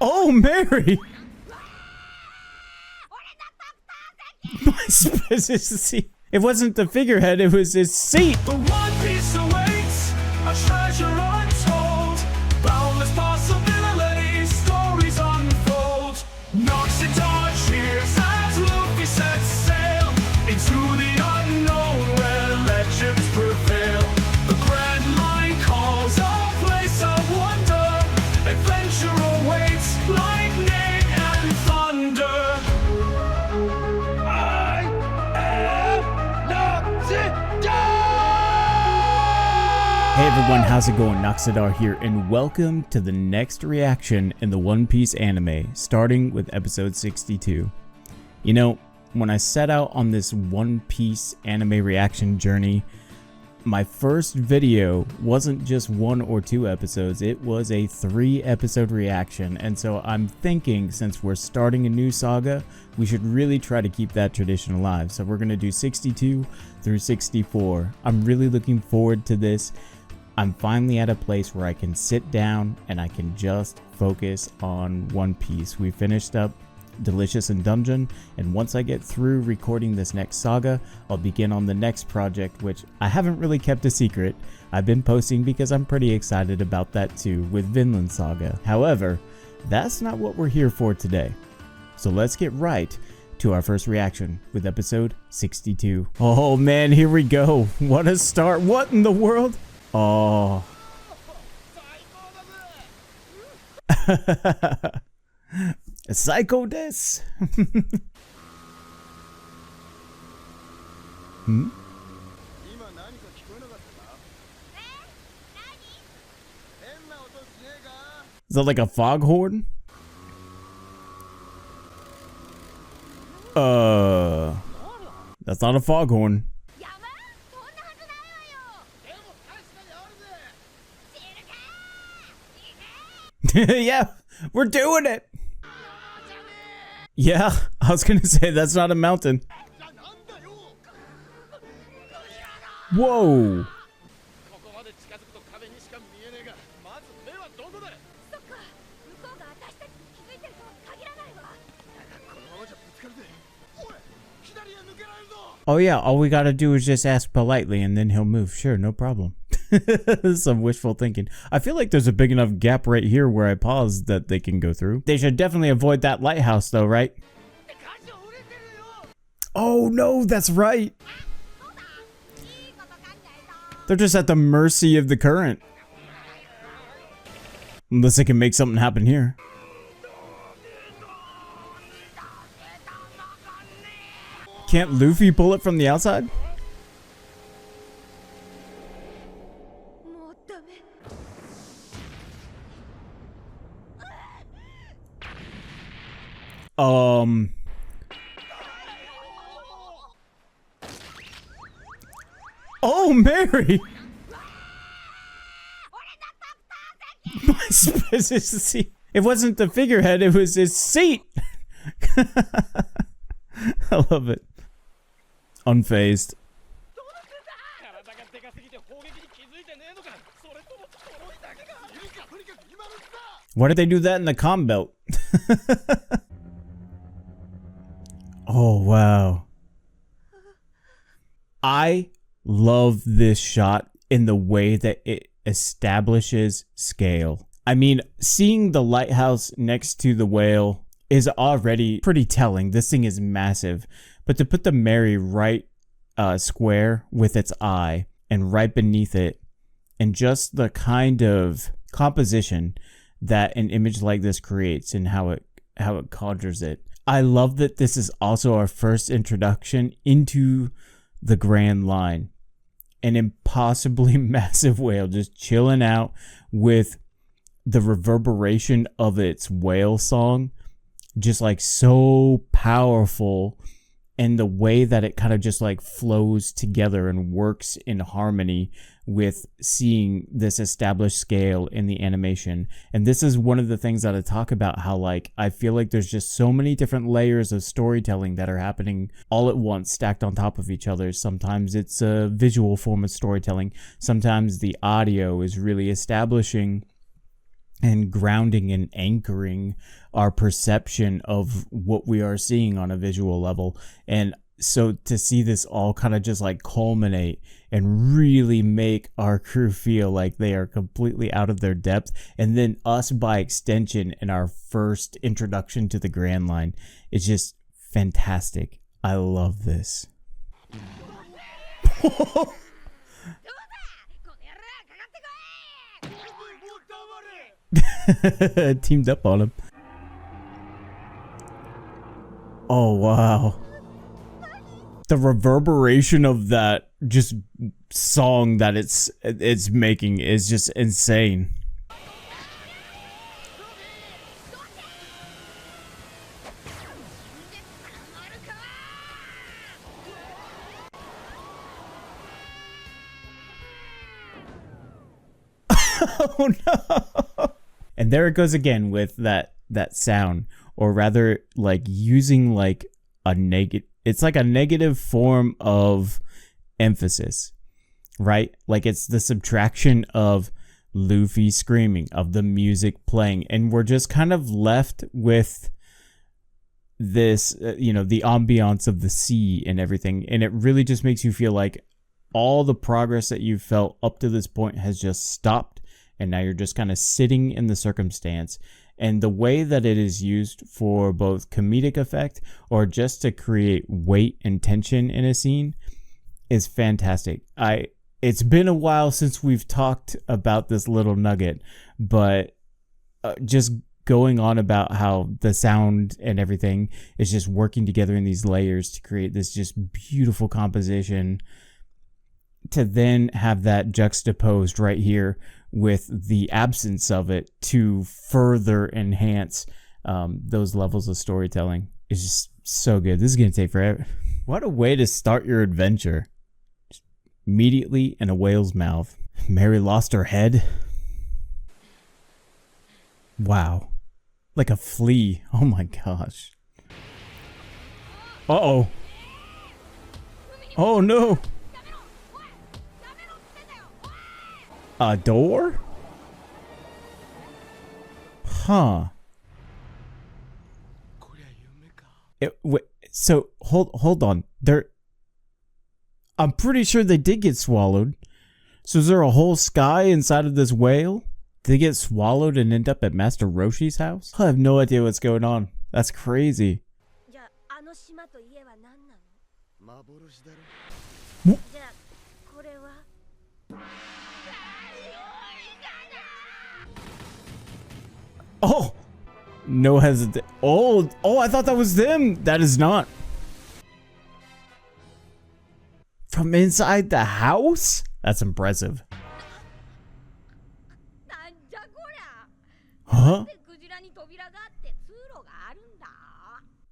Oh, Mary! My specificity. It wasn't the figurehead, it was his seat. The One Piece awaits, a treasure untold. Boundless possibilities, stories unfold. Knocks and cheers as Luffy sets sail into the unknown where legends prevail. The grand line calls a place of wonder. Adventure awaits, lightning and thunder. Hey everyone, how's it going? Noxidar here, and welcome to the next reaction in the One Piece anime, starting with episode 62. You know, when I set out on this One Piece anime reaction journey, my first video wasn't just 1 or 2 episodes, it was a 3-episode reaction, and so I'm thinking since we're starting a new saga, we should really try to keep that tradition alive. So we're going to do 62 through 64. I'm really looking forward to this. I'm finally at a place where I can sit down and I can just focus on One Piece. We finished up Delicious and Dungeon, and once I get through recording this next saga, I'll begin on the next project, which I haven't really kept a secret. I've been posting because I'm pretty excited about that too, with Vinland Saga. However, that's not what we're here for today. So let's get right to our first reaction with episode 62. Oh man, here we go. What a start. What in the world? Oh. Psycho des. Hmm? Is that like a foghorn? That's not a foghorn. Yeah, we're doing it. Yeah, I was gonna say that's not a mountain. Whoa. Oh yeah, all we gotta do is just ask politely and then he'll move. Sure, no problem. Some wishful thinking. I feel like there's a big enough gap right here where I paused that they can go through. They should definitely avoid that lighthouse though, right? Oh no, that's right. They're just at the mercy of the current. Unless they can make something happen here. Can't Luffy pull it from the outside? Oh, Mary! My specificity. It wasn't the figurehead, it was his seat! I love it. Unfazed. Why did they do that in the comm belt? Oh, wow. I love this shot in the way that it establishes scale. I mean, seeing the lighthouse next to the whale is already pretty telling. This thing is massive. But to put the Mary right square with its eye and right beneath it, and just the kind of composition that an image like this creates and how it conjures it. I love that this is also our first introduction into the Grand Line. An impossibly massive whale just chilling out with the reverberation of its whale song. Just like so powerful, and the way that it kind of just like flows together and works in harmony with seeing this established scale in the animation. And this is one of the things that I talk about, how like I feel like there's just so many different layers of storytelling that are happening all at once, stacked on top of each other. Sometimes it's a visual form of storytelling. Sometimes the audio is really establishing and grounding and anchoring our perception of what we are seeing on a visual level. And so to see this all kind of just like culminate and really make our crew feel like they are completely out of their depth, and then us by extension in our first introduction to the Grand Line, is just fantastic. I love this. Teamed up on him. Oh wow. The reverberation of that just song that it's making is just insane. Oh no. And there it goes again with that sound, or rather like using like a negative, it's like a negative form of emphasis, right? Like it's the subtraction of Luffy screaming, of the music playing, and we're just kind of left with this, the ambiance of the sea and everything. And it really just makes you feel like all the progress that you've felt up to this point has just stopped. And now you're just kind of sitting in the circumstance. And the way that it is used for both comedic effect or just to create weight and tension in a scene is fantastic. It's been a while since we've talked about this little nugget, but just going on about how the sound and everything is just working together in these layers to create this just beautiful composition, to then have that juxtaposed right here with the absence of it to further enhance those levels of storytelling is just so good. This is going to take forever. What a way to start your adventure. Just immediately in a whale's mouth. Mary lost her head. Wow. Like a flea. Oh my gosh. Uh-oh. Oh no. A door? Huh. So hold on. I'm pretty sure they did get swallowed. So is there a whole sky inside of this whale? Did they get swallowed and end up at Master Roshi's house? I have no idea what's going on. That's crazy. Oh, no hesitation. Oh, I thought that was them. That is not. From inside the house? That's impressive. Huh?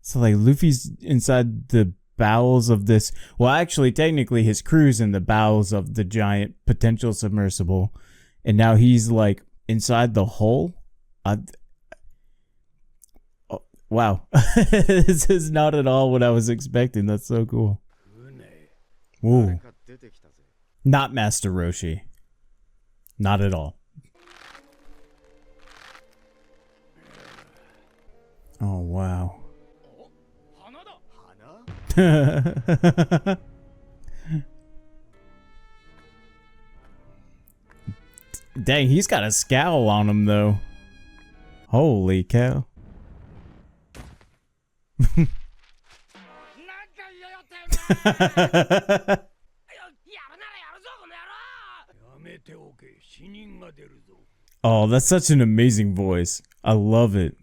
So like Luffy's inside the bowels of this. Well, actually, technically his crew's in the bowels of the giant potential submersible. And now he's like inside the hull. Wow. This is not at all what I was expecting. That's so cool. Ooh. Not Master Roshi. Not at all. Oh, wow. Dang, he's got a scowl on him, though. Holy cow. Oh, that's such an amazing voice. I love it.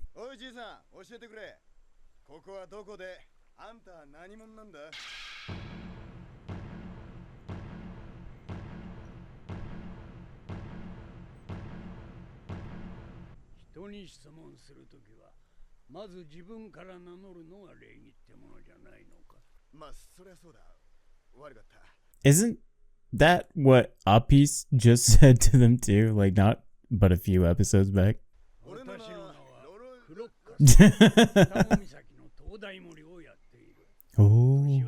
Isn't that what Apis just said to them too? Like not but a few episodes back. Oh.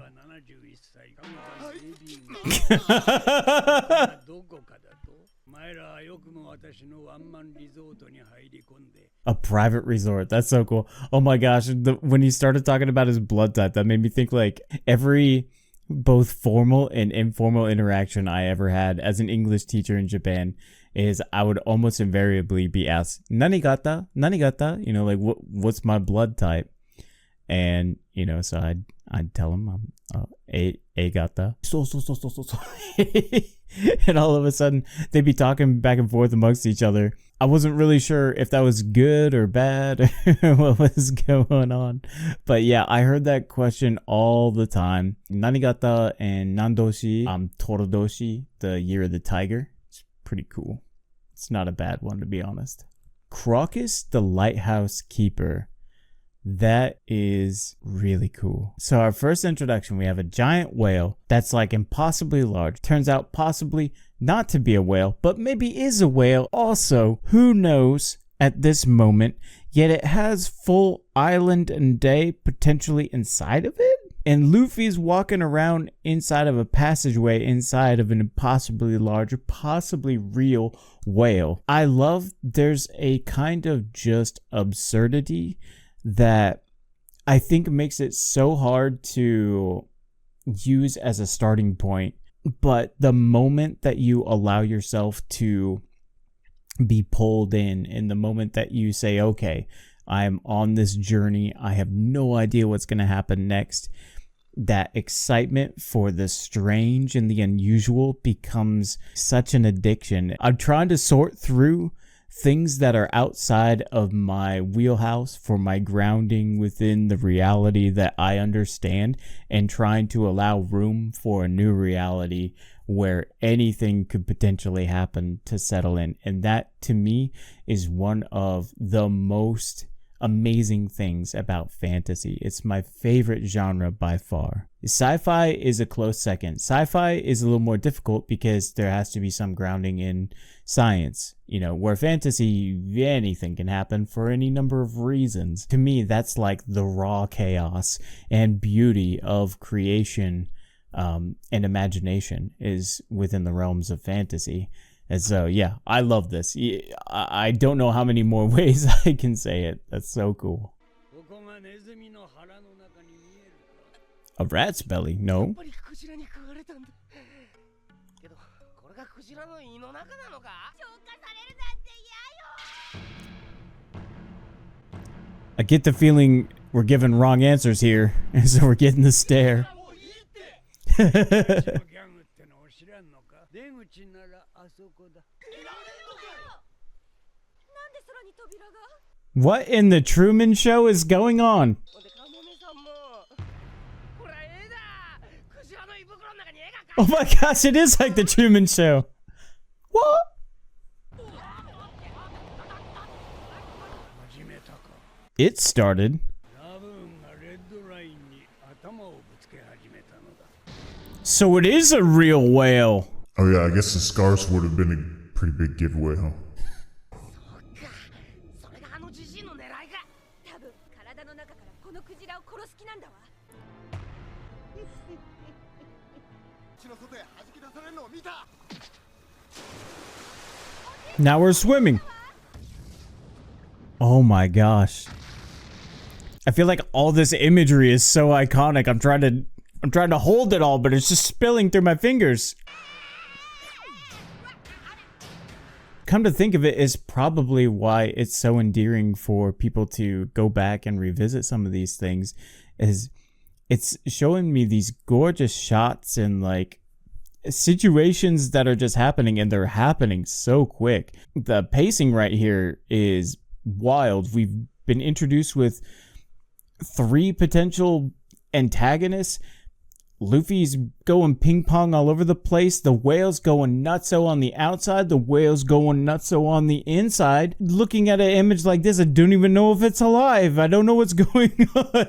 A private resort. That's so cool. Oh my gosh. When he started talking about his blood type, that made me think like every both formal and informal interaction I ever had as an English teacher in Japan is I would almost invariably be asked, Nanigata? Nanigata? You know, like what's my blood type? And, you know, so I'd tell him I'm A-gata. So. And all of a sudden they'd be talking back and forth amongst each other. I wasn't really sure if that was good or bad or what was going on. But yeah, I heard that question all the time. Nanigata and Nandoshi, Torodoshi, the year of the tiger. It's pretty cool. It's not a bad one, to be honest. Crocus, the lighthouse keeper. That is really cool. So our first introduction, we have a giant whale that's like impossibly large. Turns out possibly not to be a whale, but maybe is a whale also. Who knows at this moment, yet it has full island and day potentially inside of it. And Luffy's walking around inside of a passageway inside of an impossibly large, possibly real whale. I love there's a kind of just absurdity that I think makes it so hard to use as a starting point. But the moment that you allow yourself to be pulled in the moment that you say, okay, I'm on this journey, I have no idea what's going to happen next, that excitement for the strange and the unusual becomes such an addiction. I'm trying to sort through things that are outside of my wheelhouse for my grounding within the reality that I understand, and trying to allow room for a new reality where anything could potentially happen to settle in. And that to me is one of the most amazing things about fantasy. It's my favorite genre by far. Sci-fi is a close second. Sci-fi is a little more difficult because there has to be some grounding in science, you know, where fantasy, anything can happen for any number of reasons. To me, that's like the raw chaos and beauty of creation and imagination is within the realms of fantasy. And so, yeah, I love this. I don't know how many more ways I can say it. That's so cool. A rat's belly? No. I get the feeling we're giving wrong answers here, and so we're getting the stare. What in the Truman Show is going on? Oh my gosh, it is like the Truman Show. What? It started. So it is a real whale. Oh yeah, I guess the scars would have been a pretty big giveaway, huh? Now we're swimming. Oh my gosh. I feel like all this imagery is so iconic. I'm trying to hold it all, but it's just spilling through my fingers. Come to think of it, is probably why it's so endearing for people to go back and revisit some of these things, is it's showing me these gorgeous shots and like situations that are just happening, and they're happening so quick. The pacing right here is wild. We've been introduced with 3 potential antagonists. Luffy's going ping pong all over the place. The whale's going nutso on the outside. The whale's going nutso on the inside. Looking at an image like this, I don't even know if it's alive. I don't know what's going on.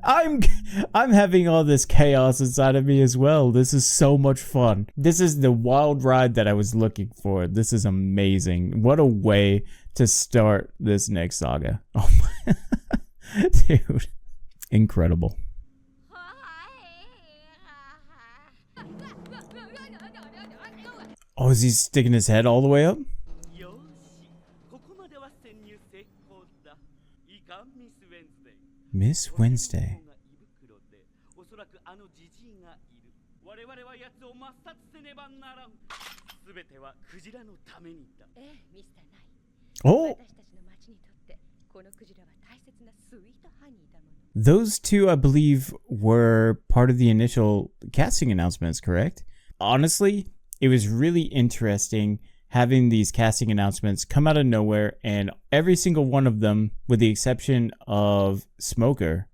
I'm having all this chaos inside of me as well. This is so much fun. This is the wild ride that I was looking for. This is amazing. What a way to start this next saga. Oh my dude. Incredible. Oh, is he sticking his head all the way up? よし、ここまでは潜入成功だ。いいか、ミス・ウェンズデイ。 Miss Wednesday. おそらくあのジジイがいる。我々は奴を抹殺せねばならん。すべてはクジラのためにだ。ええ、ミスターナイ。 Oh, 私たちの町にとってこのクジラは大切なスイートハニーだもの。 those two, I believe, were part of the initial casting announcements, correct? Honestly, it was really interesting having these casting announcements come out of nowhere, and every single one of them, with the exception of Smoker,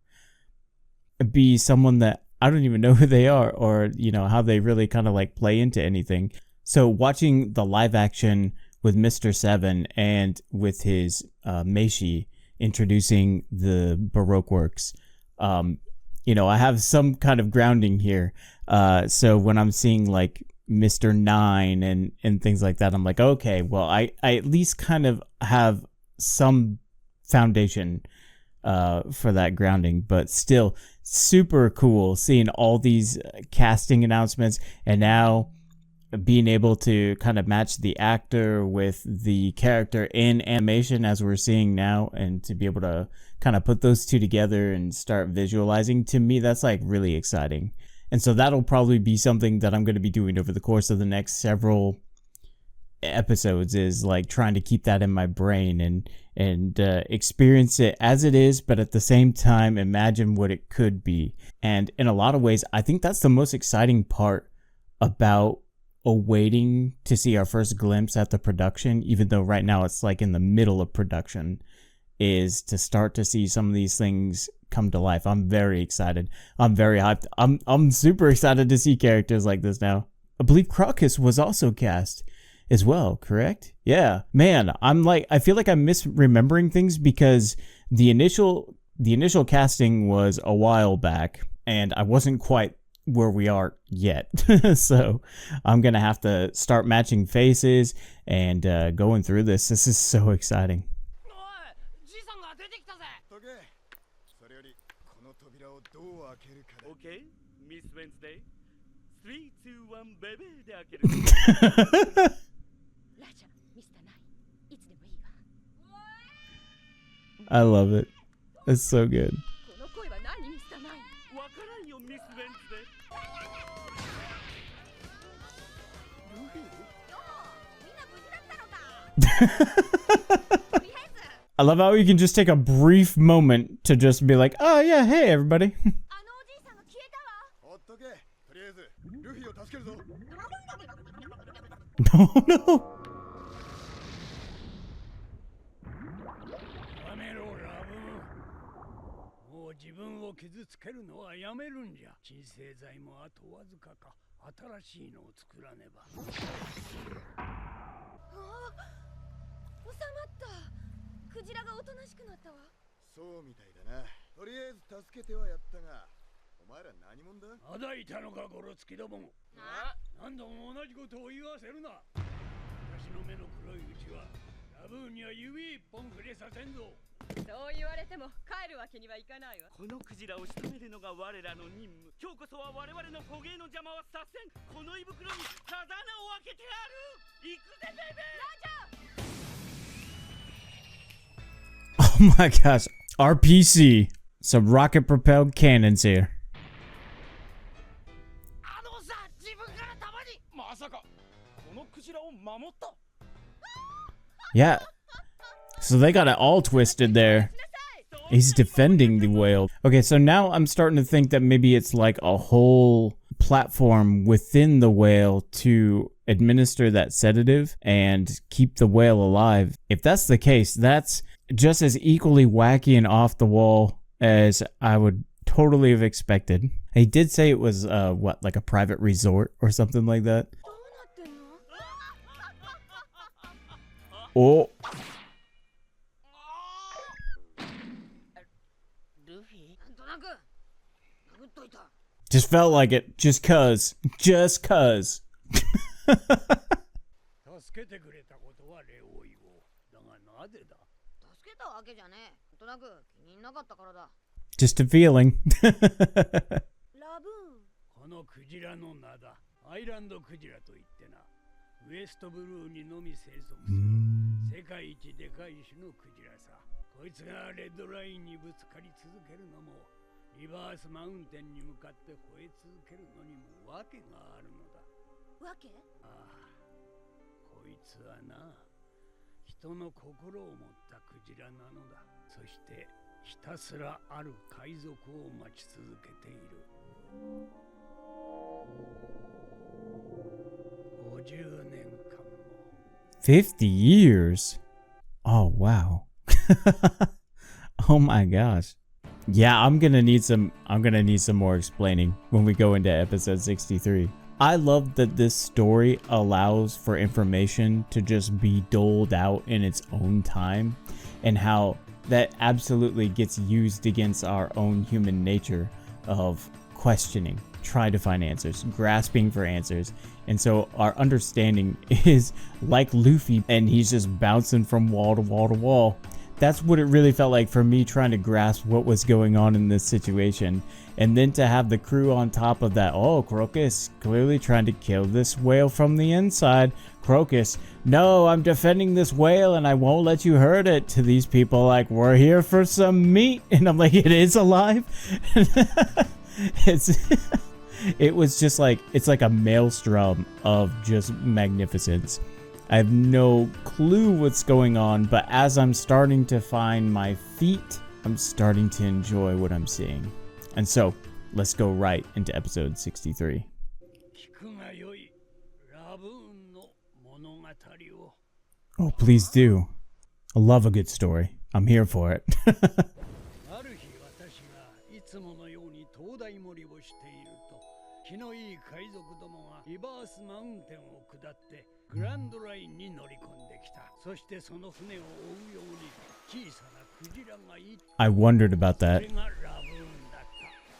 be someone that I don't even know who they are, or you know how they really kind of like play into anything. So watching the live action with Mr. Seven and with his Meishi introducing the Baroque works, you know, I have some kind of grounding here. So when I'm seeing like Mr. Nine and things like that, I'm like, okay, well, I at least kind of have some foundation for that grounding, but still super cool seeing all these casting announcements, and now being able to kind of match the actor with the character in animation as we're seeing now, and to be able to kind of put those two together and start visualizing, to me that's like really exciting. And so that'll probably be something that I'm going to be doing over the course of the next several episodes, is like trying to keep that in my brain and experience it as it is, but at the same time imagine what it could be. And in a lot of ways, I think that's the most exciting part about awaiting to see our first glimpse at the production, even though right now it's like in the middle of production, is to start to see some of these things come to life. I'm very excited. I'm very hyped. I'm super excited to see characters like this now. I believe Crocus was also cast as well, correct? Yeah, man, I feel like I'm misremembering things, because the initial casting was a while back and I wasn't quite where we are yet. So I'm gonna have to start matching faces and going through this. This is so exciting. Okay, Miss Wednesday. 3, 2, 1, baby で開ける。ラジャー、ミスターナイ、いつでもいいわ。 I love it. It's so good. この声は何、ミスターナイ。わからんよ、Miss Wednesday。ルフィ？みんな無事だったのか。とりあえず。 I love how you can just take a brief moment to just be like, oh yeah, hey everybody. あのおじいさんが消えたわ。ほっとけ。とりあえずルフィを助けるぞ。 No, no. やめろラブ。もう自分を傷つけるのはやめるんじゃ。鎮静剤もあとわずかか。新しいのを作らねば。ああ、収まった。クジラがおとなしくなったわ。そうみたいだな。とりあえず助けてはやったが、お前ら何者だ？まだいたのかゴロつきども。何度も同じことを言わせるな。私の目の黒いうちはラブーンには指一本触れさせんぞ。そう言われても帰るわけにはいかないわ。このクジラを仕留めるのが我らの任務。今日こそは我々の捕鯨の邪魔はさせん。この胃袋に刀を開けてやる。行くぜベイベー。 Oh my gosh. RPC. Some rocket propelled cannons here. あのさ、自分からたまに。まさかこのクジラを守った。 Yeah. So they got it all twisted there. He's defending the whale. Okay, so now I'm starting to think that maybe it's like a whole platform within the whale to administer that sedative and keep the whale alive. If that's the case, that's just as equally wacky and off the wall as I would totally have expected. He did say it was what, like a private resort or something like that. どうなってんの？ Oh. ルフィ？なんとなく殴っといた。 Just felt like it. Just cuz. Just cuz. 助けてくれたことは礼を言おう。だがなぜだ？助けたわけじゃねえ。なんとなく気に入んなかったからだ。 Just a feeling. ラブーン。このクジラの名だ。アイランドクジラと言ってな。ウエストブルーにのみ生存する世界一でかい種のクジラさ。こいつがレッドラインにぶつかり続けるのも、リバースマウンテンに向かって吠え続けるのにも訳があるのだ。わけ？ああ、こいつはな、人の心を持ったクジラなのだ。そしてひたすらある海賊を待ち続けている。50年間も。50 years? Oh, wow. Oh my gosh. Yeah, I'm gonna need some more explaining when we go into episode 63. I love that this story allows for information to just be doled out in its own time, and how that absolutely gets used against our own human nature of questioning, trying to find answers, grasping for answers. And so our understanding is like Luffy, and he's just bouncing from wall to wall to wall. That's what it really felt like for me, trying to grasp what was going on in this situation. And then to have the crew on top of that. Oh, Crocus clearly trying to kill this whale from the inside. Crocus, no, I'm defending this whale and I won't let you hurt it. To these people, like, we're here for some meat. And I'm like, it is alive? It was just like, it's like a maelstrom of just magnificence. I have no clue what's going on, but as I'm starting to find my feet, I'm starting to enjoy what I'm seeing. And so, let's go right into episode 63. 聞くがよい、ラブーンの物語を。 Oh, please do. I love a good story. I'm here for it. ある日、私がいつものように灯台盛りをしていると、気のいい海賊どもがリバースマウンテンを下ってグランドラインに乗り込んできた。そしてその船を追うように小さなクジラがいた。 I wondered about that. それがラブーンだっ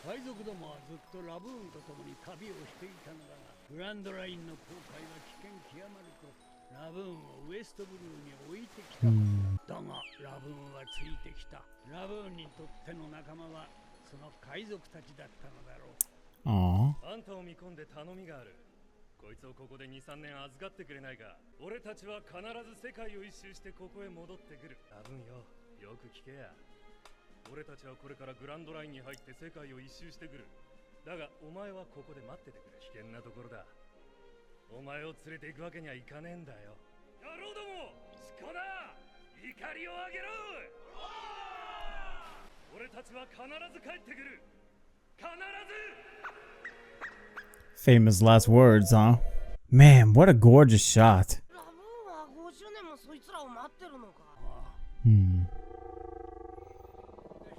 た。海賊どもはずっとラブーンと共に旅をしていたのだが、グランドラインの航海が危険極まるとラブーンをウエストブルーに置いてきた。だがラブーンはついてきた。ラブーンにとっての仲間はその海賊たちだったのだろう。 Aww. あんたを見込んで頼みがある。こいつをここで 2,3 年預かってくれないか。俺たちは必ず世界を一周してここへ戻ってくる。ラブンよ、よく聞けや。俺たちはこれからグランドラインに入って世界を一周してくる。だがお前はここで待っててくれ。危険なところだ。お前を連れて行くわけにはいかねえんだよ。野郎ども、スコだ。怒りを上げろ。俺たちは必ず帰ってくる。必ず。 Famous last words, huh? Man, what a gorgeous shot. ラブーンは50年もそいつらを待ってるのか。私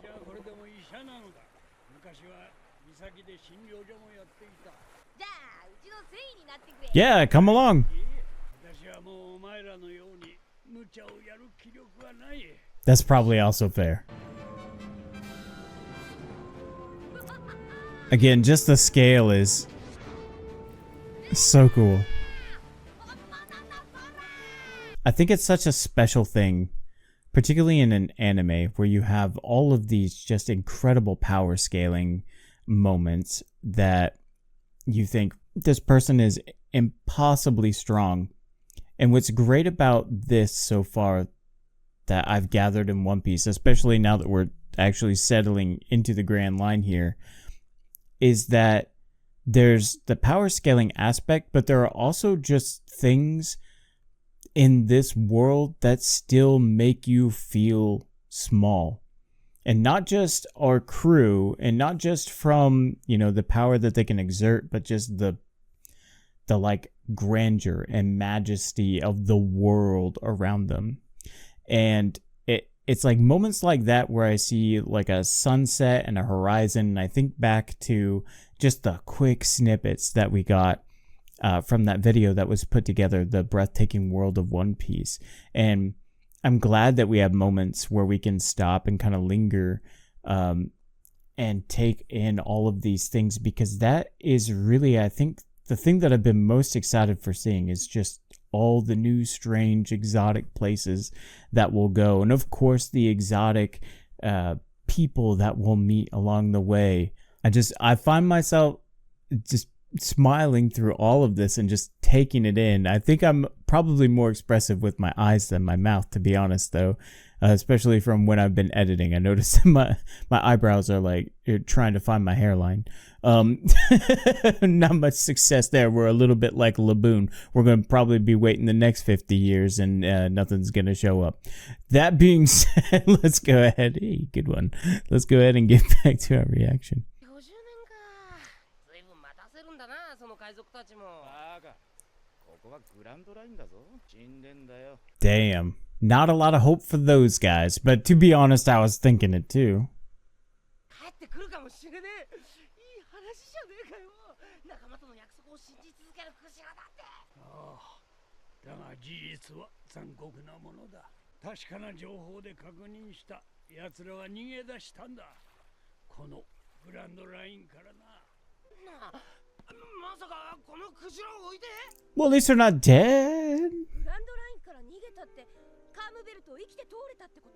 はこれでも医者なのだ。昔は岬で診療所もやっていた。じゃあうちのせいになってくれ。 Yeah, come along. 私はもうお前らのように無茶をやる気力はない。 That's probably also fair. Again, just the scale is so cool. I think it's such a special thing, particularly in an anime where you have all of these just incredible power scaling moments that you think this person is impossibly strong. And what's great about this so far that I've gathered in One Piece, especially now that we're actually settling into the Grand Line here, is that there's the power scaling aspect, but there are also just things in this world that still make you feel small. And not just our crew, and not just from, you know, the power that they can exert, but just the like grandeur and majesty of the world around them. And it's like moments like that where I see like a sunset and a horizon, and I think back to just the quick snippets that we got from that video that was put together, The Breathtaking World of One Piece. And I'm glad that we have moments where we can stop and kind of linger and take in all of these things, because that is really, I think, the thing that I've been most excited for seeing is just all the new, strange, exotic places that we'll go. And of course, the exotic people that we'll meet along the way. I find myself just smiling through all of this and just taking it in. I think I'm probably more expressive with my eyes than my mouth, to be honest, though. Especially from when I've been editing. I noticed my eyebrows are like trying to find my hairline. Not much success there. We're a little bit like Laboon. We're going to probably be waiting the next 50 years and nothing's going to show up. That being said, let's go ahead. Hey, good one. Let's go ahead and get back to our reaction. 50年か。ずいぶん待たせるんだな、その海賊たちも。バカここはグランドラインだぞ神殿だよ Damn. Not a lot of hope for those guys, but to be honest, I was thinking it too. 帰ってくるかもしれねえ。いい話じゃねえかよ。仲間との約束を信じ続けるクジラだって。ああ、だが事実は残酷なものだ。確かな情報で確認した奴らは逃げ出したんだ。このグランドラインからな。なあ、まさかこのクジラを置いて Well, at least they're not dead. グランドラインから逃げたってカームベルトを生きて通れたってこ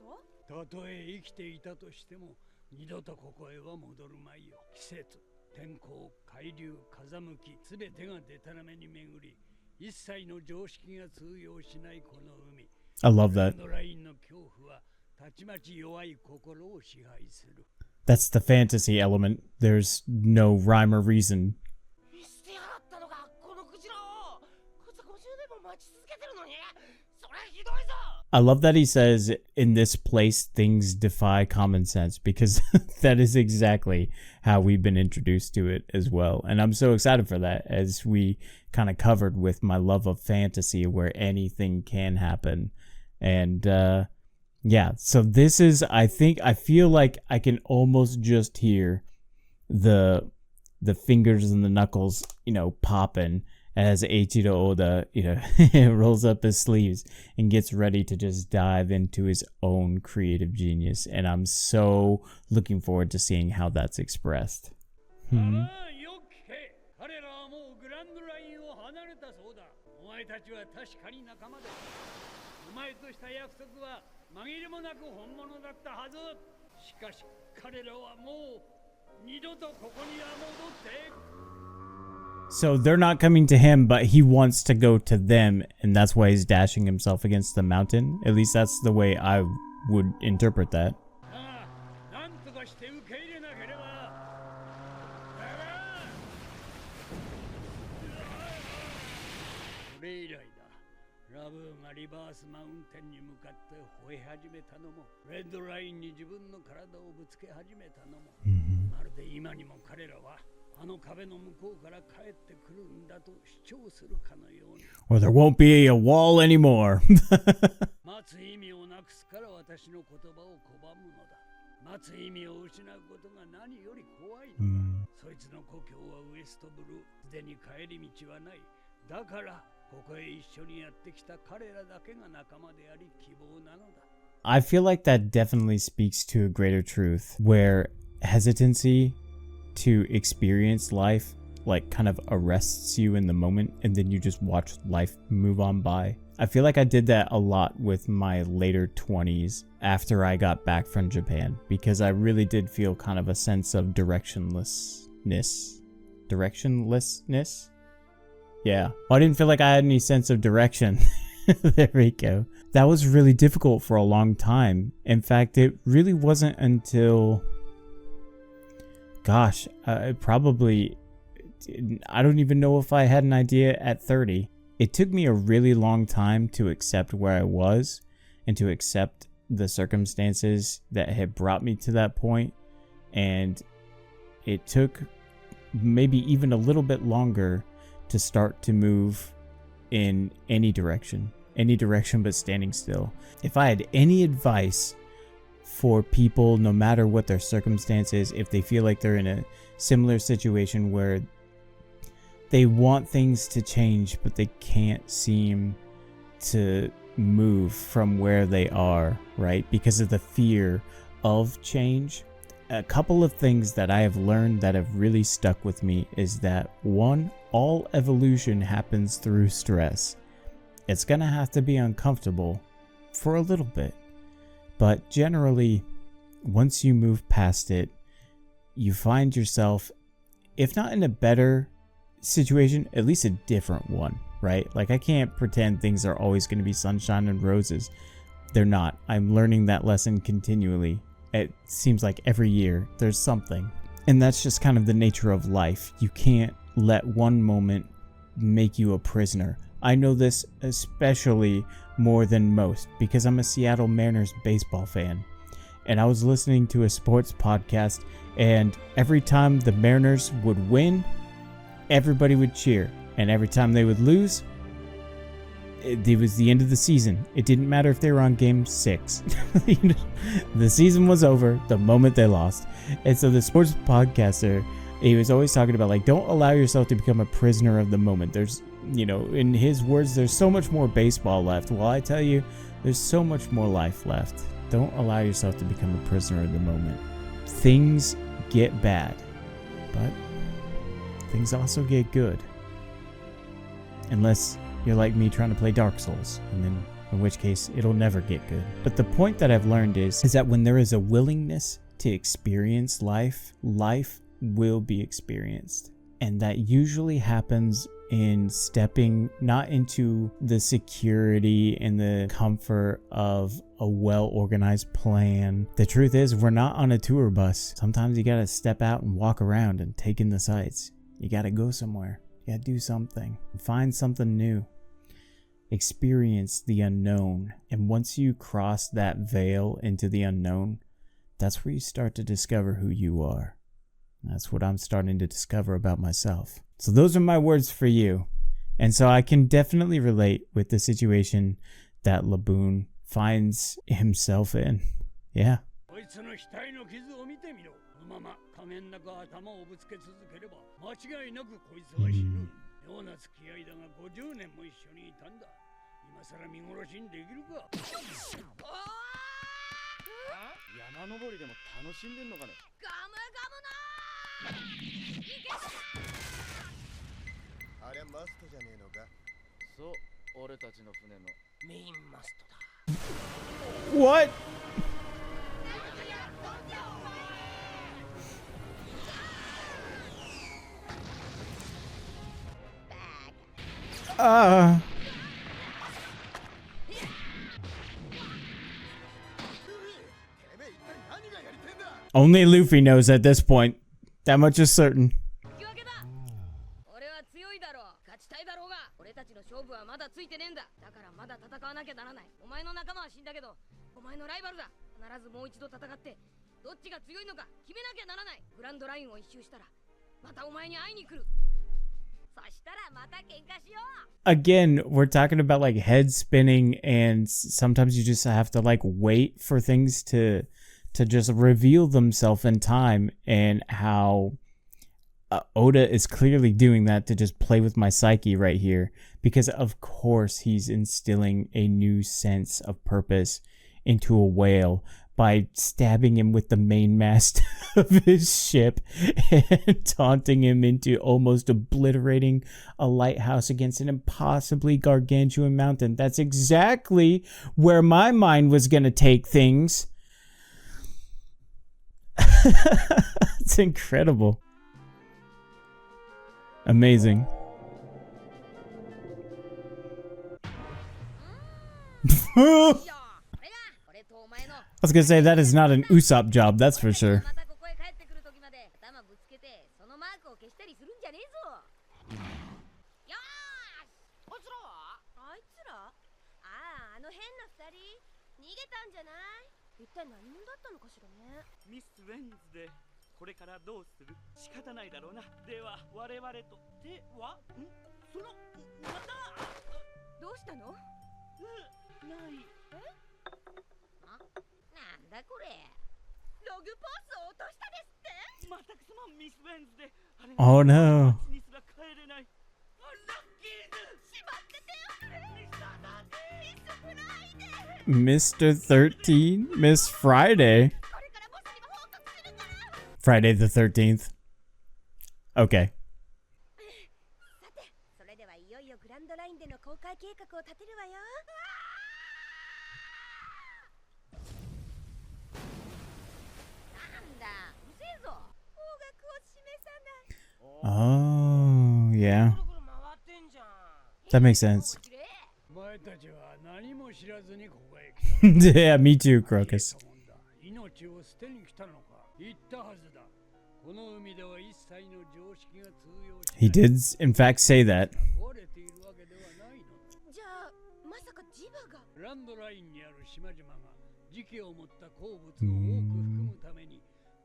と？たとえ生きていたとしても二度とここへは戻るまいよ。季節、天候、海流、風向き、すべてがデタラメに巡り、一切の常識が通用しないこの海。 I love グラ that. ンドラインの恐怖はたちまち弱い心を支配する。 That's the fantasy element. There's no rhyme or reason. 見捨てやがったのか、このクジラを。こいつ50年も待ち続けてるのに、それひどいぞ。 I love that he says, in this place, things defy common sense, because that is exactly how we've been introduced to it as well. And I'm so excited for that, as we kind of covered with my love of fantasy, where anything can happen. And yeah, so this is, I feel like I can almost just hear the fingers and the knuckles, popping as Eiichiro Oda, rolls up his sleeves and gets ready to just dive into his own creative genius. And I'm so looking forward to seeing how that's expressed. ああ、よっけ。彼らはもうグランドラインを離れたそうだ。お前たちは確かに仲間だ。お前とした約束は紛れもなく本物だったはず。しかし彼らはもう二度とここには戻って。 So they're not coming to him, but he wants to go to them, and that's why he's dashing himself against the mountain. At least that's the way I would interpret that. ああ、なんとかして受け入れなければ。それ以来だ。ラブーがリバースマウンテンに向かって吠え始めたのも、レッドラインに自分の体をぶつけ始めたのも、まるで今にも彼らはあの壁の向こうから帰ってくるんだと主張するかのように。 Or there won't be a wall anymore. 待つ意味をなくすから私の言葉を拒むのだ。待つ意味を失うことが何より怖いのだ。そいつの故郷はウエストブルー。すでに帰り道はない。だからここへ一緒にやってきた彼らだけが仲間であり希望なのだ。 I feel like that definitely speaks to a greater truth, where hesitancy to experience life like kind of arrests you in the moment, and then you just watch life move on by. I feel like I did that a lot with my later 20s after I got back from Japan, because I really did feel kind of a sense of directionlessness. Yeah, I didn't feel like I had any sense of direction. There we go. That was really difficult for a long time. In fact, it really wasn't until, gosh, I don't even know if I had an idea at 30. It took me a really long time to accept where I was and to accept the circumstances that had brought me to that point. And it took maybe even a little bit longer to start to move in any direction but standing still. If I had any advice for people, no matter what their circumstances, if they feel like they're in a similar situation where they want things to change but they can't seem to move from where they are, right? Because of the fear of change. A couple of things that I have learned that have really stuck with me is that, one, all evolution happens through stress. It's gonna have to be uncomfortable for a little bit, but generally, once you move past it, you find yourself, if not in a better situation, at least a different one, right? Like, I can't pretend things are always going to be sunshine and roses. They're not. I'm learning that lesson continually. It seems like every year there's something. And that's just kind of the nature of life. You can't let one moment make you a prisoner. I know this especially more than most because I'm a Seattle Mariners baseball fan. And I was listening to a sports podcast, and every time the Mariners would win, everybody would cheer. And every time they would lose, it was the end of the season. It didn't matter if they were on game 6. The season was over the moment they lost. And so the sports podcaster, he was always talking about, like, don't allow yourself to become a prisoner of the moment. There's, you know, in his words, there's so much more baseball left. Well, I tell you, there's so much more life left. Don't allow yourself to become a prisoner of the moment. Things get bad, but things also get good. Unless you're like me trying to play Dark Souls, and then in which case it'll never get good. But the point that I've learned is that when there is a willingness to experience life, life will be experienced. And that usually happens in stepping not into the security and the comfort of a well-organized plan. The truth is, we're not on a tour bus. Sometimes you gotta step out and walk around and take in the sights. You gotta go somewhere. You gotta do something. Find something new. Experience the unknown. And once you cross that veil into the unknown, that's where you start to discover who you are. That's what I'm starting to discover about myself. So those are my words for you. And so I can definitely relate with the situation that Laboon finds himself in. Yeah. こいつの額の傷を見てみろ。このまま仮面なく頭をぶつけ続ければ間違いなくこいつは死ぬ。ような付き合いだが50年も一緒にいたんだ。今さら見殺しにできるか。山登りでも楽しんでんのかね。ガムガムなー。いけ。ありゃマストじゃねえのか。そう、俺たちの船のメインマストだ。 What? Only Luffy knows at this point. That much is certain. 俺は強いだろう。勝ちたいだろうが、俺たちの勝負はまだついてねえんだ。だからまだ戦わなきゃならない。お前の仲間は死んだけど、お前のライバルだ。必ずもう一度戦って、どっちが強いのか決めなきゃならない。グランドラインを一周したら、またお前に会いに来る。そしたらまた喧嘩しよう。 Again, we're talking about like head spinning, and sometimes you just have to like wait for things to just reveal themselves in time, and how Oda is clearly doing that to just play with my psyche right here, because of course he's instilling a new sense of purpose into a whale by stabbing him with the mainmast of his ship and taunting him into almost obliterating a lighthouse against an impossibly gargantuan mountain. That's exactly where my mind was going to take things. It's incredible. Amazing. I was gonna say, that is not an Usopp job, that's for sure. ミス・ウェンズでこれからどうする？仕方ないだろうな。では我々とではそのまたどうしたの？ない。なんだこれ。ログポースを落としたですって？またくそのミス・ウェンズであれ Oh no. にすら帰れない。ラッキーズしまっててよ。Mr. 13? Miss Friday? Friday the 13th. Okay. さて、それではいよいよグランドラインでの公開計画を立てるわよ。なんだ、うせえぞ。方角を示さない。Oh, Yeah. That makes sense. お前たちは何も知らずにここへ来た。 Yeah, me too, Crocus. 命を捨てに来たのか。言ったはずだ。この海では一切の常識が通用しない。 He did, in fact, say that. 壊れているわけではないの。じゃあまさかジバがグランドラインにある島々が磁気を持った鉱物を多く含むために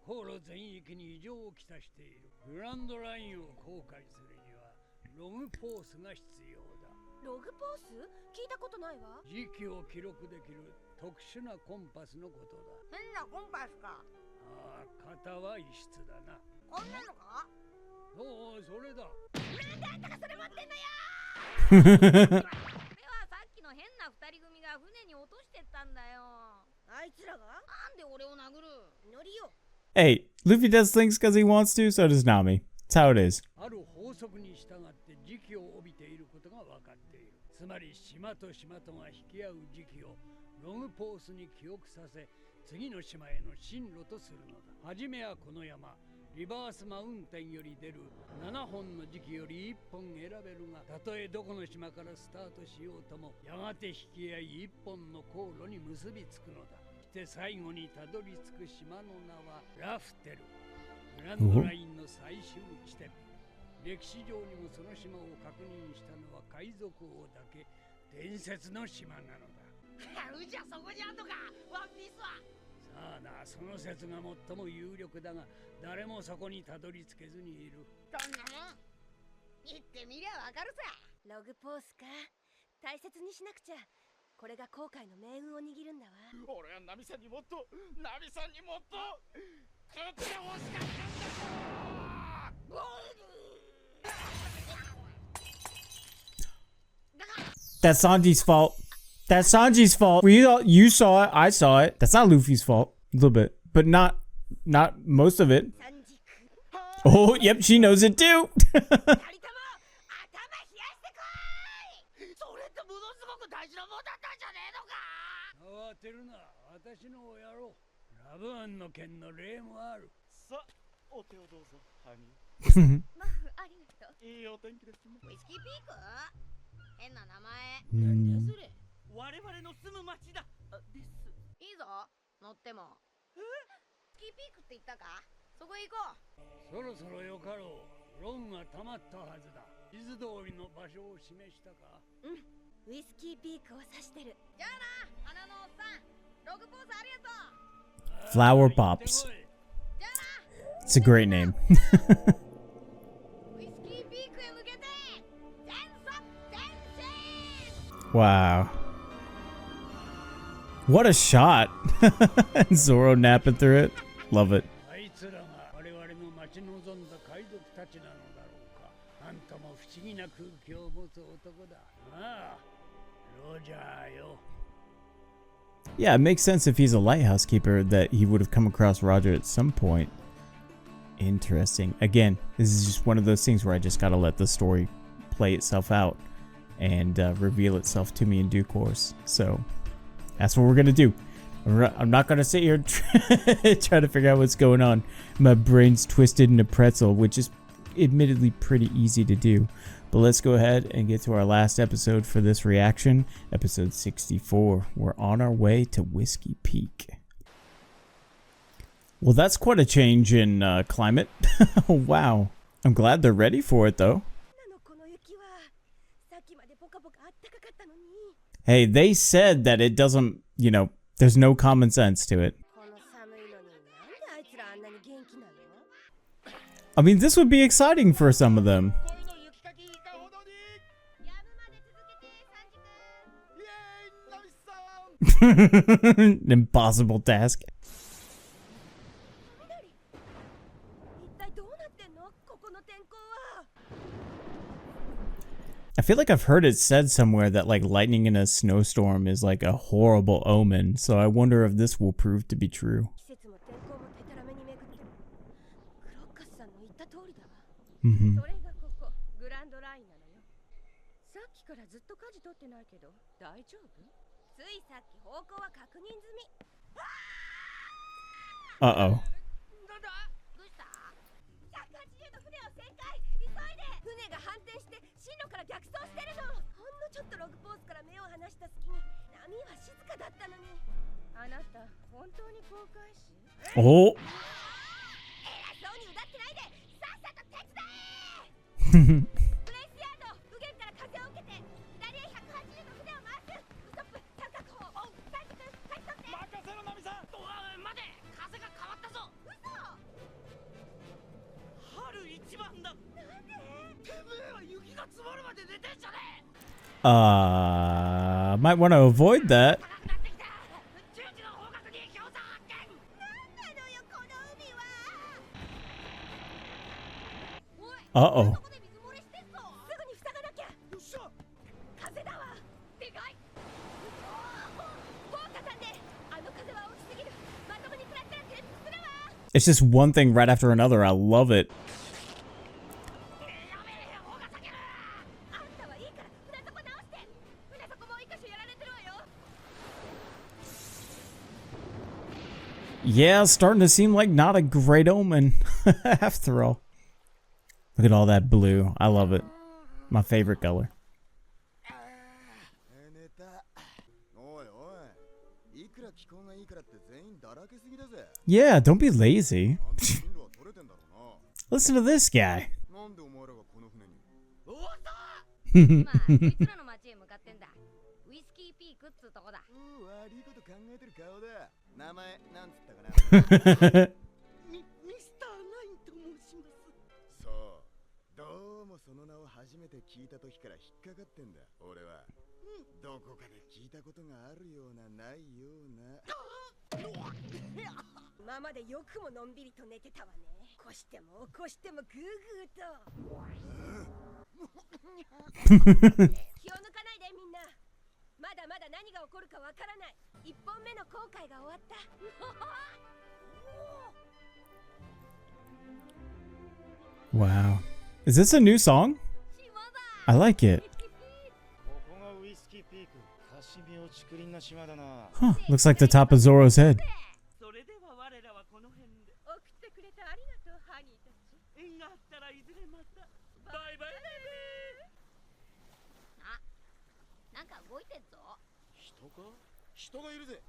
航路全域に異常をきたしている。グランドラインを航海するにはログポースが必要だ。ログポース聞いたことないわ。磁気を記録できる特殊なコンパスのことだ。変なコンパスか。ああ、型は異質だな。こんなのか。そう、それだ。なんだかそれ持ってんのよ。これはさっきの変な二人組が船に落としてったんだよ。あいつらがなんで俺を殴る。乗りよ。 Hey, Luffy does things because he wants to, so does Nami. It's how it is. ある法則に従って磁気を帯びていることが分かっている。つまり島と島とが引き合う磁気をログポースに記憶させ、次の島への進路とするのだ。はじめはこの山、リバースマウンテンより出る7本の磁気より1本選べるが、たとえどこの島からスタートしようとも、やがて引き合い1本の航路に結びつくのだ。して最後にたどり着く島の名はラフテル。グランドラインの最終地点。歴史上にもその島を確認したのは海賊王だけ。伝説の島なのだ。じゃあそこにあんのかワンピースは。さあな、その説が最も有力だが、誰もそこにたどり着けずにいる。どんなもん言ってみりゃわかるさ。ログポースか。大切にしなくちゃ。これが航海の命運を握るんだわ。俺はナミさんにもっと食ってほしかったんだ。 That's Sanji's fault. That's Sanji's fault. You saw it. I saw it. That's not Luffy's fault. A little bit, but not most of it. Oh, yep, she knows it too. 慌てるな、私のをやろう。ラブーンの件の例もある。さあお手をどうぞハニー。マフありがとう。いいお天気ですね。ウイスキーピーク変な名前。うんなんだそれ。我々の住む町だです。いいぞ乗っても。ウイスキーピークって言ったか。そこへ行こう。そろそろよかろう。ロンが溜まったはずだ。地図通りの場所を示したか。うん。ウイスキーピークを指してる。じゃあな、花のおっさん。ログポーズありがとう。 Flower Pops. It's a great name. ウイスキーピークへ向けて全速前進。 Wow. What a shot. Zoro napping through it. Love it. あいつらが我々の待ち望んだ海賊たちなのだろうか。なんとも不思議な空気を持つ男だ。ああ、ロジャーよ。 Yeah, it makes sense if he's a lighthouse keeper that he would have come across Roger at some point. Interesting. Again, this is just one of those things where I just gotta let the story play itself out and reveal itself to me in due course. So that's what we're gonna do. I'm not gonna sit here and try to figure out what's going on. My brain's twisted in a pretzel, which is admittedly pretty easy to do. But let's go ahead and get to our last episode for this reaction, episode 64. We're on our way to Whiskey Peak. Well, that's quite a change in climate. Wow. I'm glad they're ready for it, though. Hey, they said that it doesn't, you know, there's no common sense to it. I mean, this would be exciting for some of them. Impossible task. I feel like I've heard it said somewhere that like lightning in a snowstorm is like a horrible omen, so I wonder if this will prove to be true. Mm-hmm. ついさっき方向は確認済み。Uh-oh. なんだどうした？180度船を旋回急いで船が反転目を離した隙に波は静かだったのに。あなた本当に航海士？Oh. 偉そうにうだってないでさっさと手伝え。プレイスヤード右舷から風を受けて左へ180度腕を回す。ストップ三角砲。おう大輝くん先取って。任せろナミさん。待て、風が変わったぞ。嘘。春一番だ。なんで？てめえは雪が積もるまで寝てんじゃねえ。 Might want to avoid that. 高くなってきた。10時の方角に氷山発見。なんなのよこの海は。おい。 Uh-oh. ここで水漏れしてんぞ。すぐに塞がなきゃ。よっしゃ。風だわ。でかい。豪華さんで。あの風は大きすぎる。まともに食らったら転覆するわ。 It's just one thing right after another. I love it. やべえ、方が避ける。あんたはいいから船底直して。船底もう一箇所やられてるわよ。 Yeah, it's starting to seem like not a great omen after all. Look at all that blue. I love it. My favorite color. 寝た。おいおい。いくら気候がいいからって全員だらけすぎだぜ。 Yeah, don't be lazy. あんた進路は取れてんだろう Listen to this guy. な。なんでお前らがこの船に。まあ、こいつらの町へ向かってんだ。ウイスキーピークっつうとこだ。悪いこと考えてる顔だ。名前なんつったかな。ミスターナインと申します。そう。どうもその名を初めて聞いた時から引っかかってんだ。俺は。どこかで聞いたことがあるようなないような。今までよくものんびりと寝てたわね。こしても起こしてもグーグーと。気を抜かないでみんな。まだまだ何が起こるかわからない。一本目の航海が終わった。Wow. Is this a new song? I like it. ここがウイスキーピーク。カシミオ竹林な島だな。 Huh. Looks like the top of Zoro's head. それでは我らはこの辺で。送ってくれてありがとうハニーたち。縁があったらいずれまた。バイバイね。なんか動いてんぞ。人か？人がいるぜ。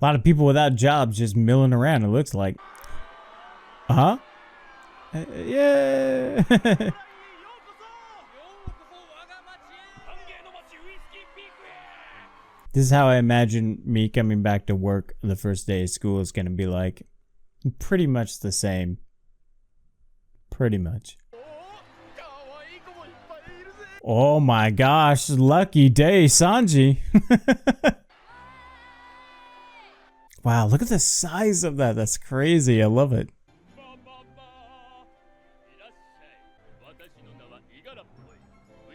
A lot of people without jobs just milling around, it looks like. Uh-huh. Yeah. ようこそ我が町へ。歓迎の町ウイスキーピークへ。 This is how I imagine me coming back to work the first day of school is going to be like. Pretty much the same. Pretty much. Oh my gosh, lucky day, Sanji. Wow, look at the size of that. That's crazy. I love it. いらっしゃい。私の名はイガラっぽい。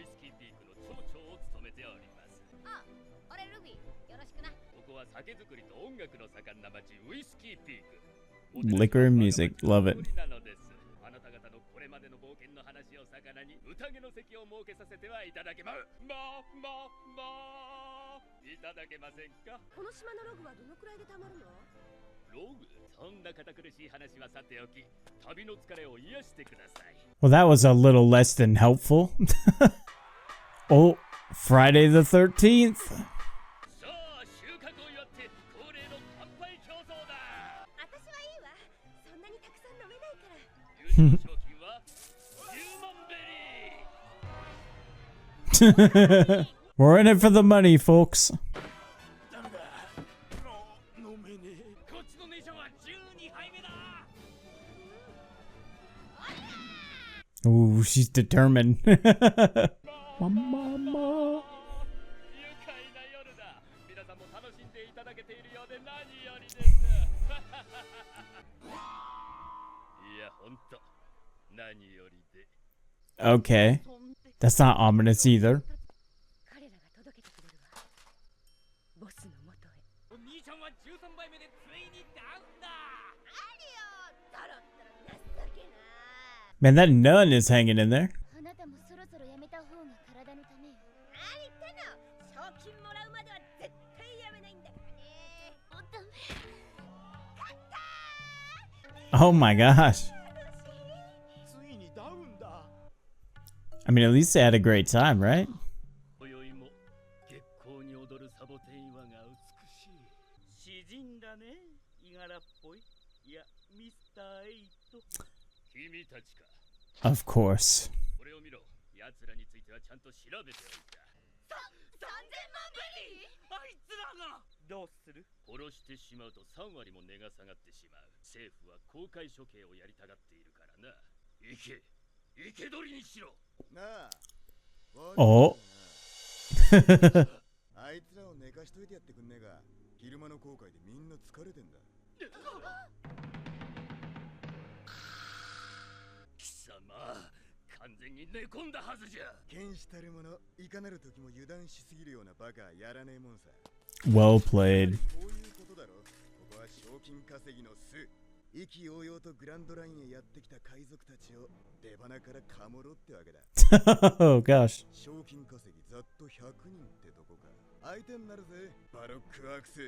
ウイスキーピークの町長を務めております。あ、俺ルビー。よろしくな。ここは酒造りと音楽の盛んな町ウイスキーピーク。 Liquor and music. Love it. なのです。あなた方のこれまでの冒険の話を魚に宴の席を設けさせてはいただけまいただけませんか。この島のログはどのくらいで貯まるの？ログ、そんな堅苦しい話はさておき、旅の疲れを癒してください。 Well, that was a little less than helpful. Oh, Friday the 13th. さあ、収穫を祝って恒例の乾杯競争だ。私はいいわ。そんなにたくさん飲めないから。優勝賞金は10万ベリー。 We're in it for the money, folks. 飲めねえ。こっちの姉ちゃんは12杯目だ。 Ooh, she's determined. Mama. 愉快な夜だ。皆さんも楽しんでいただけているようで何よりです。いや、ほんと、何よりで。 Okay. That's not ominous either. 彼らが届けてくれるわ。ボスの元へ。お兄ちゃんは13杯目でついにダウンだ。ありよ。だらったら情けな。 Man, that nun is hanging in there. あなたもそろそろやめた方が体のためよ。何言ってんの。賞金もらうまでは絶対やめないんだからね。おダメ。勝ったー。 Oh my gosh. ついにダウンだ。 I mean, at least they had a great time, right? 今宵も月いがらっぽいいや、ミスター8。君たちか。 Of course. これを見ろ。奴らについてはちゃんと調べておいた。3000万ベリー。あいつらがどうする？殺してしまうと3割も値が下がってしまう。政府は公開処刑をやりたがっているからな。行け生け捕りにしろ。なあ。おあいつらを寝かしといてやってくんねえが、昼間の航海でみんな疲れてんだ。貴様、完全に寝込んだはずじゃ。剣士たる者、いかなる時も油断しすぎるようなバカはやらねえもんさ。 Well played. こういうことだろ。ここは賞金稼ぎの巣。意気揚々とグランドラインへやってきた海賊たちを出花からかもろってわけだ。Oh gosh. 賞金稼ぎざっと100人ってとこか。相手になるぜ、バロックアークス。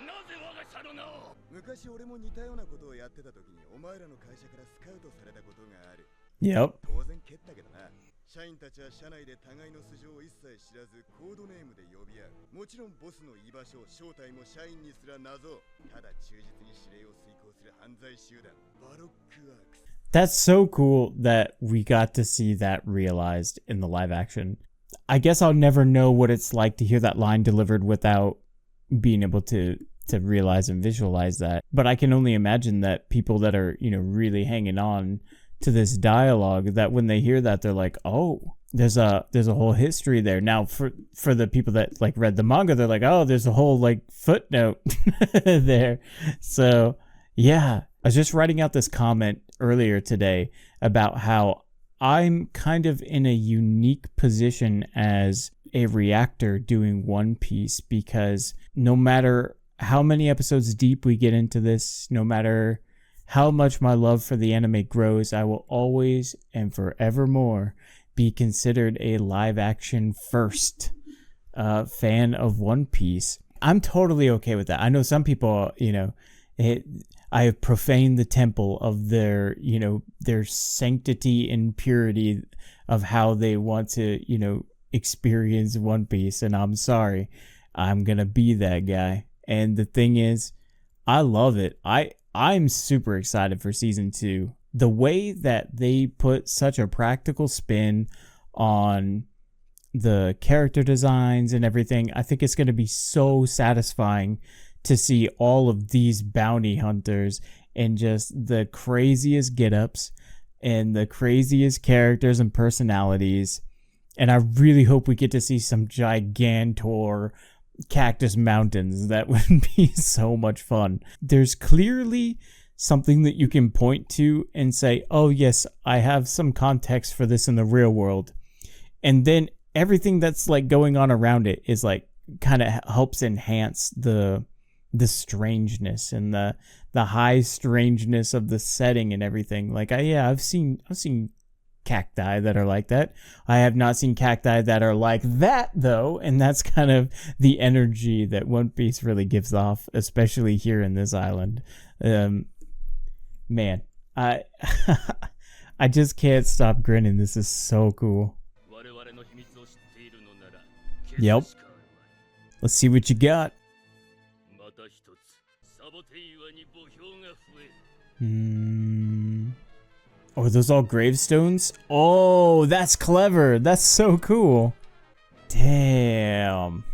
なぜ我が社の名を。昔俺も似たようなことをやってた時にお前らの会社からスカウトされたことがある。 Yep. 当然蹴ったけどな。社員たちは社内で互いの素性を一切知らずコードネームで呼び合う。もちろんボスの居場所、正体も社員にすら謎。ただ忠実に指令を遂行する犯罪集団バロックアークス。 That's so cool that we got to see that realized in the live action. I guess I'll never know what it's like to hear that line delivered without being able to realize and visualize that. But I can only imagine that people that are, you know, really hanging on to this dialogue, that when they hear that, they're like, oh, there's a whole history there. Now for the people that like read the manga, they're like, oh, there's a whole like footnote there. So yeah, I was just writing out this comment earlier today about how I'm kind of in a unique position as a reactor doing One Piece, because no matter how many episodes deep we get into this, no matter how much my love for the anime grows, I will always and forevermore be considered a live action first fan of One Piece. I'm totally okay with that. I know some people, you know, I have profaned the temple of their, you know, their sanctity and purity of how they want to, you know, experience One Piece. And I'm sorry, I'm going to be that guy. And the thing is, I love it. I'm super excited for season 2. The way that they put such a practical spin on the character designs and everything, I think it's going to be so satisfying to see all of these bounty hunters and just the craziest get-ups and the craziest characters and personalities. And I really hope we get to see some gigantor cactus mountains. That would be so much fun. There's clearly something that you can point to and say, oh yes, I have some context for this in the real world. And then everything that's like going on around it is like kind of helps enhance the strangeness and the high strangeness of the setting and everything. Like I've seen cacti that are like that. I have not seen cacti that are like that though, and that's kind of the energy that One Piece really gives off, especially here in this island. Man, I I just can't stop grinning. This is so cool. Yep. Let's see what you got. Oh, are those all gravestones? Oh, that's clever. That's so cool. Damn.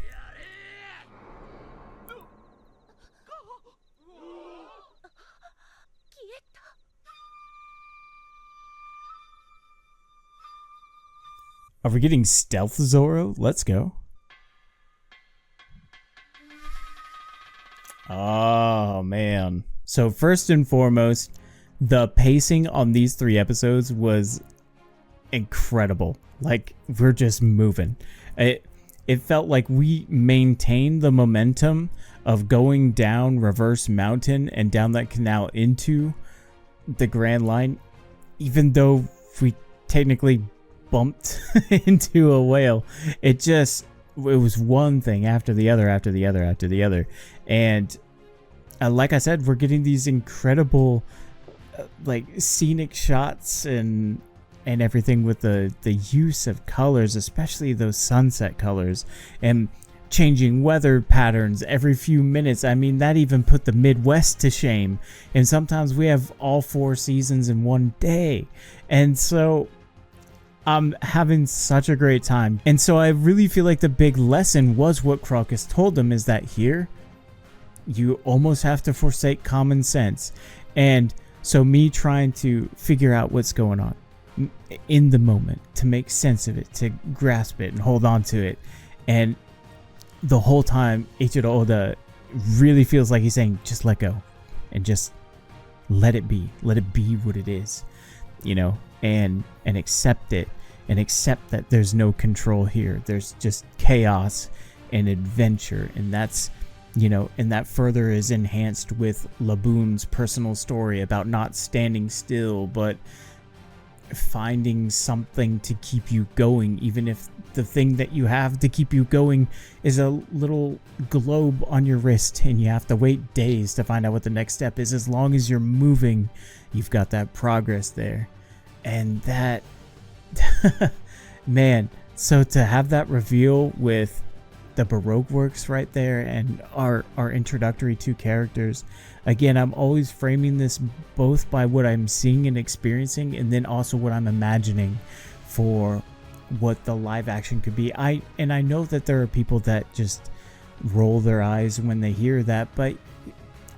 Are we getting Stealth Zoro? Let's go. Oh, man. So first and foremost, the pacing on these 3 episodes was incredible. Like, we're just moving. It felt like we maintained the momentum of going down Reverse Mountain and down that canal into the Grand Line, even though we technically bumped into a whale. It was one thing after the other, after the other, after the other. And like I said, we're getting these incredible like scenic shots and everything with the use of colors, especially those sunset colors. And changing weather patterns every few minutes. I mean, that even put the Midwest to shame. And sometimes we have all 4 seasons in one day. And so I'm having such a great time. And so I really feel like the big lesson was what Crocus told them, is that here you almost have to forsake common sense. And so me trying to figure out what's going on in the moment, to make sense of it, to grasp it and hold on to it. And the whole time Ichiro Oda really feels like he's saying, just let go and just let it be what it is, you know, and accept it, and accept that there's no control here. There's just chaos and adventure. And that's, you know, and that further is enhanced with Laboon's personal story about not standing still, but finding something to keep you going, even if the thing that you have to keep you going is a little globe on your wrist and you have to wait days to find out what the next step is. As long as you're moving, you've got that progress there. And that man, so to have that reveal with the Baroque works right there and our introductory 2 characters, again, I'm always framing this both by what I'm seeing and experiencing, and then also what I'm imagining for what the live action could be. I know that there are people that just roll their eyes when they hear that, but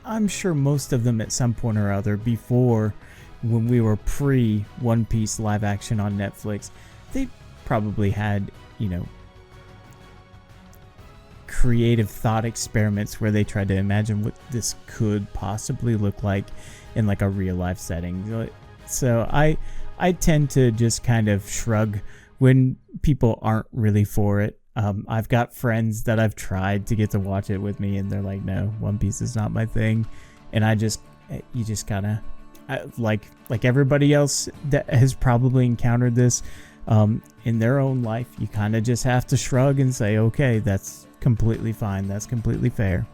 I'm sure most of them at some point or other, before, when we were pre One Piece live action on Netflix, they probably had, you know, creative thought experiments where they tried to imagine what this could possibly look like in like a real life setting. So I tend to just kind of shrug when people aren't really for it. I've got friends that I've tried to get to watch it with me, and they're like, no, One Piece is not my thing. And you just kind of, like everybody else that has probably encountered this in their own life, you kind of just have to shrug and say, okay, that's completely fine, that's completely fair.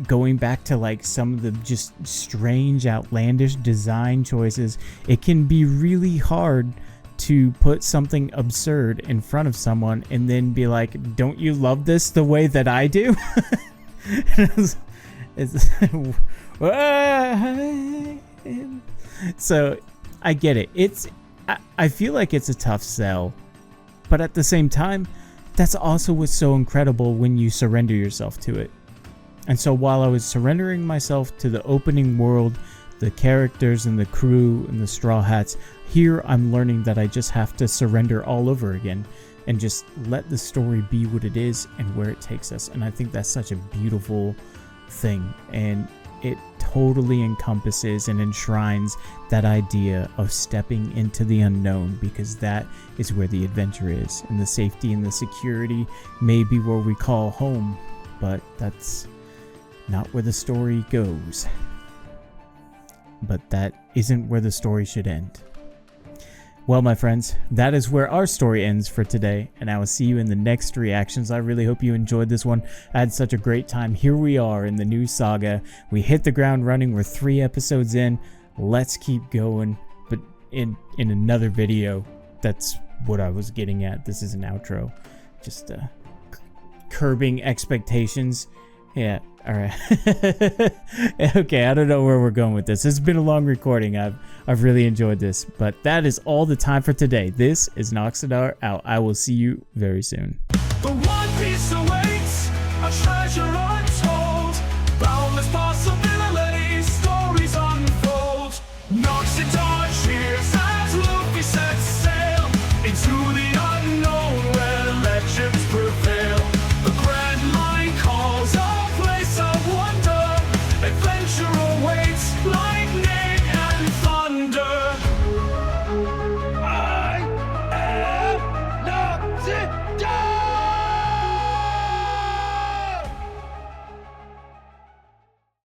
Going back to like some of the just strange, outlandish design choices, it can be really hard to put something absurd in front of someone and then be like, don't you love this the way that I do? So I get it. I feel like it's a tough sell, but at the same time, that's also what's so incredible when you surrender yourself to it. And so while I was surrendering myself to the opening world, the characters and the crew and the Straw Hats, here I'm learning that I just have to surrender all over again and just let the story be what it is and where it takes us. And I think that's such a beautiful thing, and it totally encompasses and enshrines that idea of stepping into the unknown, because that is where the adventure is, and the safety and the security may be where we call home, but that's not where the story goes. But that isn't where the story should end. Well, my friends, that is where our story ends for today, and I will see you in the next reactions. I really hope you enjoyed this one. I had such a great time. Here we are in the new saga. We hit the ground running. We're 3 episodes in. Let's keep going. But in another video, that's what I was getting at. This is an outro. Just curbing expectations. Yeah, all right. Okay, I don't know where we're going with this. It's been a long recording. I've really enjoyed this, but that is all the time for today. This is Noxidar out. I will see you very soon. The One Piece awaits, a treasure